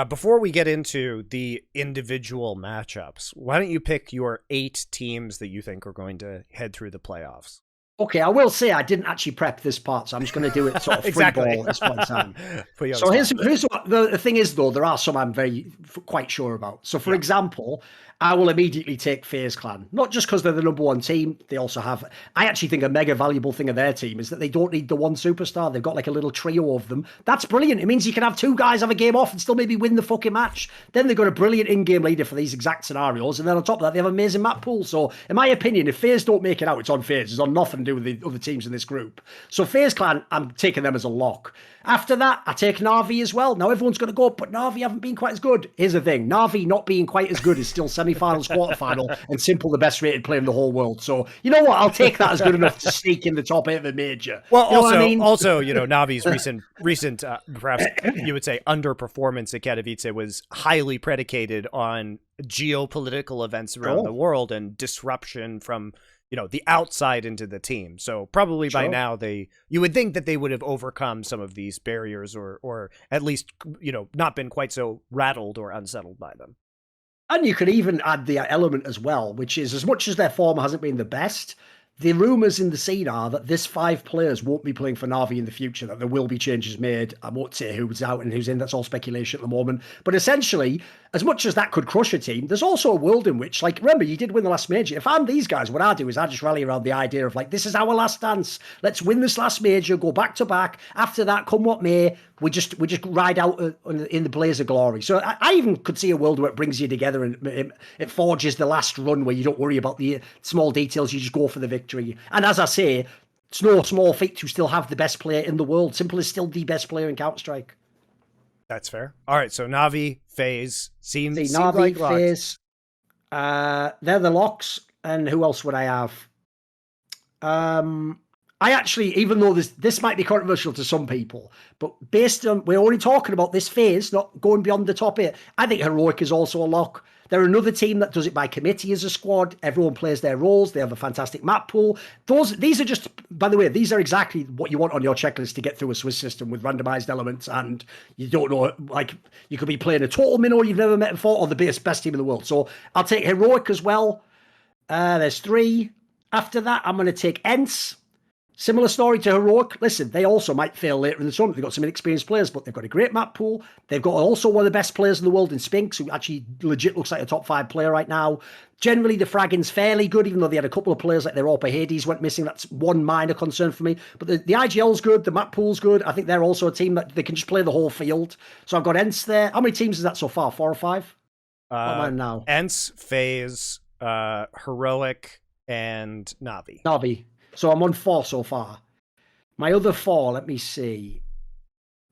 Before we get into the individual matchups, why don't you pick your 8 teams that you think are going to head through the playoffs? Okay, I will say I didn't actually prep this part, so I'm just going to do it sort of free ball at this point in time. So here's what the thing is, though. There are some I'm quite sure about. So, for example, I will immediately take FaZe Clan, not just because they're the #1 team. They also have, I actually think a mega valuable thing of their team is that they don't need the one superstar. They've got like a little trio of them. That's brilliant. It means you can have 2 guys have a game off and still maybe win the fucking match. Then they've got a brilliant in-game leader for these exact scenarios. And then on top of that, they have an amazing map pool. So, in my opinion, if FaZe don't make it out, it's on FaZe. It's on nothing to do with the other teams in this group. So FaZe Clan, I'm taking them as a lock. After that, I take Na'Vi as well. Now everyone's going to go, but Na'Vi haven't been quite as good. Here's the thing. Na'Vi not being quite as good is still semi-finals, quarterfinal, and Simple the best rated player in the whole world. So, you know what? I'll take that as good enough to sneak in the top 8 of a major. Well, you also, Na'Vi's recent, perhaps you would say, underperformance at Katowice was highly predicated on geopolitical events around the world and disruption from the outside into the team. So probably by now you would think that they would have overcome some of these barriers or at least, not been quite so rattled or unsettled by them. And you could even add the element as well, which is as much as their form hasn't been the best, the rumours in the scene are that this 5 players won't be playing for Na'Vi in the future, that there will be changes made. I won't say who's out and who's in. That's all speculation at the moment. But essentially, as much as that could crush a team, there's also a world in which, like, remember, you did win the last major. If I'm these guys, what I do is I just rally around the idea of, like, this is our last dance. Let's win this last major, go back to back. After that, come what may, we just ride out in the blaze of glory. So I even could see a world where it brings you together and it forges the last run where you don't worry about the small details. You just go for the victory. And as I say, it's no small feat to still have the best player in the world. Simple is still the best player in Counter-Strike. That's fair. All right, so Na'Vi, FaZe, seems Na'Vi, like FaZe, they're the locks. And who else would I have? I actually, even though this might be controversial to some people, but based on, we're only talking about this phase, not going beyond the top 8, I think Heroic is also a lock. They're another team that does it by committee as a squad. Everyone plays their roles. They have a fantastic map pool. These are just, by the way, these are exactly what you want on your checklist to get through a Swiss system with randomized elements. And you don't know, like, you could be playing a total minnow you've never met before or the best team in the world. So I'll take Heroic as well. There's 3. After that, I'm going to take Ents. Similar story to Heroic. Listen, they also might fail later in the tournament. They've got some inexperienced players, but they've got a great map pool. They've got also one of the best players in the world in Spinks, who actually legit looks like a top 5 player right now. Generally, the fragging's fairly good, even though they had a couple of players like their Orpa Hades went missing. That's one minor concern for me. But the IGL's good. The map pool's good. I think they're also a team that they can just play the whole field. So I've got Ents there. How many teams is that so far? 4 or 5? What am I now? Ents, FaZe, Heroic, and Na'Vi. Na'Vi. So I'm on 4 so far. My other 4, let me see.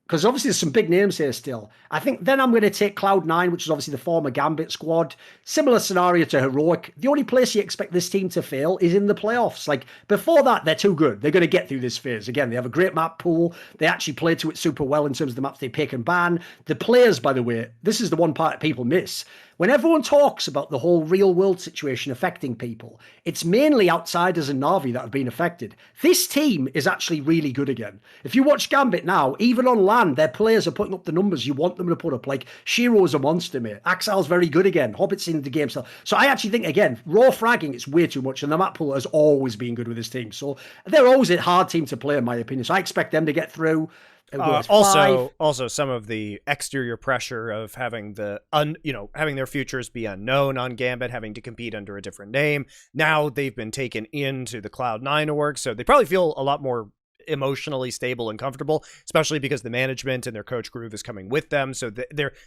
Because obviously there's some big names here still. I think then I'm going to take Cloud9, which is obviously the former Gambit squad. Similar scenario to Heroic. The only place you expect this team to fail is in the playoffs. Like, before that, they're too good. They're going to get through this phase. Again, they have a great map pool. They actually play to it super well in terms of the maps they pick and ban. The players, by the way, this is the one part people miss. When everyone talks about the whole real world situation affecting people, it's mainly outsiders and Na'Vi that have been affected. This team is actually really good again. If you watch Gambit now, even on LAN, their players are putting up the numbers you want them to put up. Like, Shiro's a monster, mate. Axal's very good again. Hobbit's in the game still. So I actually think, again, raw fragging, it's way too much. And the map pool has always been good with this team. So they're always a hard team to play, in my opinion. So I expect them to get through. Also some of the exterior pressure of having having their futures be unknown on Gambit, having to compete under a different name. Now they've been taken into the Cloud9 org, so they probably feel a lot more emotionally stable and comfortable, especially because the management and their coach Groove is coming with them. So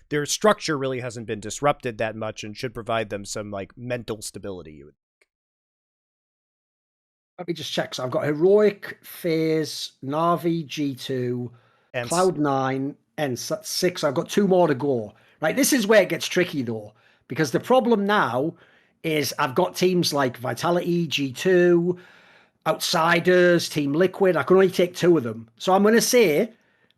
their structure really hasn't been disrupted that much and should provide them some like mental stability, you would think. Let me just check. So I've got Heroic, FaZe, Na'Vi, G2, Cloud9, and 6. I've got 2 more to go. Right, this is where it gets tricky though, because the problem now is I've got teams like Vitality, G2, Outsiders, Team Liquid. I can only take 2 of them. So I'm going to say,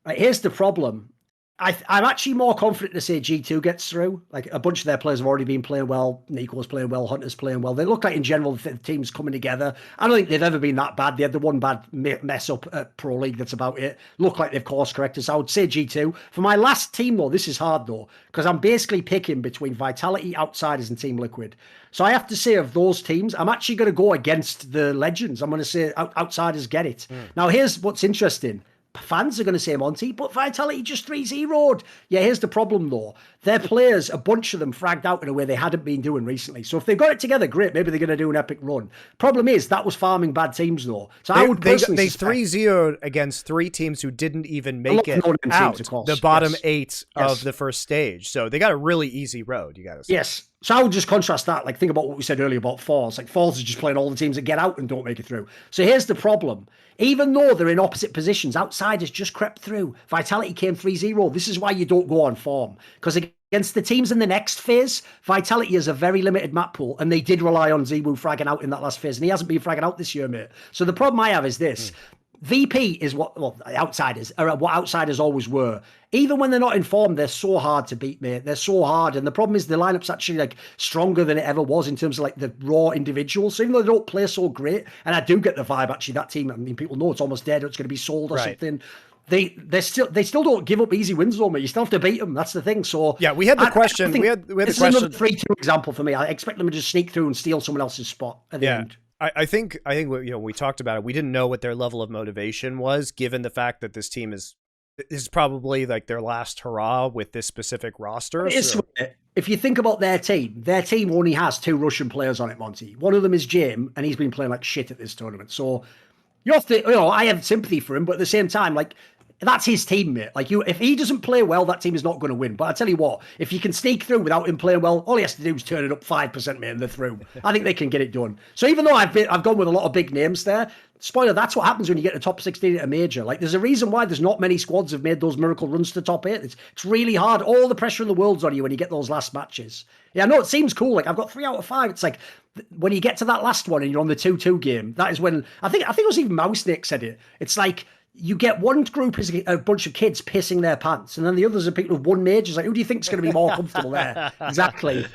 right, here's the problem. I'm actually more confident to say G2 gets through. Like, a bunch of their players have already been playing well. Nico's playing well. Hunter's playing well. They look like, in general, the team's coming together. I don't think they've ever been that bad. They had the one bad mess up at Pro League. That's about it. Look like they've course corrected. So I would say G2. For my last team, though, this is hard, though, because I'm basically picking between Vitality, Outsiders, and Team Liquid. So I have to say, of those teams, I'm actually going to go against the Legends. I'm going to say Outsiders get it. Now, here's what's interesting. Fans are going to say Monte, but Vitality just 3-0'd. Yeah, here's the problem, though. Their players, a bunch of them, fragged out in a way they hadn't been doing recently. So if they've got it together, great. Maybe they're going to do an epic run. Problem is, that was farming bad teams, though. So I would personally They 3-0'd against 3 teams who didn't even make it out the bottom 8 of the first stage. So they got a really easy road, you got to say. Yes. So I would just contrast that. Like, think about what we said earlier about Falls. Like, Falls is just playing all the teams that get out and don't make it through. So here's the problem. Even though they're in opposite positions, Outsiders just crept through. Vitality came 3-0. This is why you don't go on form. Because against the teams in the next phase, Vitality is a very limited map pool, and they did rely on Ziwu fragging out in that last phase, and he hasn't been fragging out this year, mate. So the problem I have is this. VP is what Outsiders are, what Outsiders always were. Even when they're not informed, they're so hard to beat, mate. They're so hard, and the problem is the lineup's actually like stronger than it ever was in terms of like the raw individuals. So even though they don't play so great, and I do get the vibe actually that team. I mean, people know it's almost dead or it's going to be sold or something. They still don't give up easy wins though, mate. You still have to beat them. That's the thing. So yeah, we had the question. We had the question. This is another 3-2 example for me. I expect them to just sneak through and steal someone else's spot at the end. I think we talked about it. We didn't know what their level of motivation was, given the fact that this team is probably like their last hurrah with this specific roster. If you think about their team only has 2 Russian players on it, Monty. One of them is Jim, and he's been playing like shit at this tournament. So you have to, I have sympathy for him, but at the same time, like, that's his team, mate. Like, if he doesn't play well, that team is not going to win. But I tell you what, if you can sneak through without him playing well, all he has to do is turn it up 5%, mate, and they're through. I think they can get it done. So even though I've gone with a lot of big names there, spoiler, that's what happens when you get to top 16 at a major. Like, there's a reason why there's not many squads have made those miracle runs to top 8. It's really hard. All the pressure in the world's on you when you get those last matches. Yeah, I know it seems cool. Like, I've got 3 out of 5. It's like, when you get to that last one and you're on the 2-2 game, that is when, I think it was even Mouse Nick said it. It's like, you get one group is a bunch of kids pissing their pants, and then the others are people who've won majors. Like, who do you think is going to be more comfortable there? Exactly.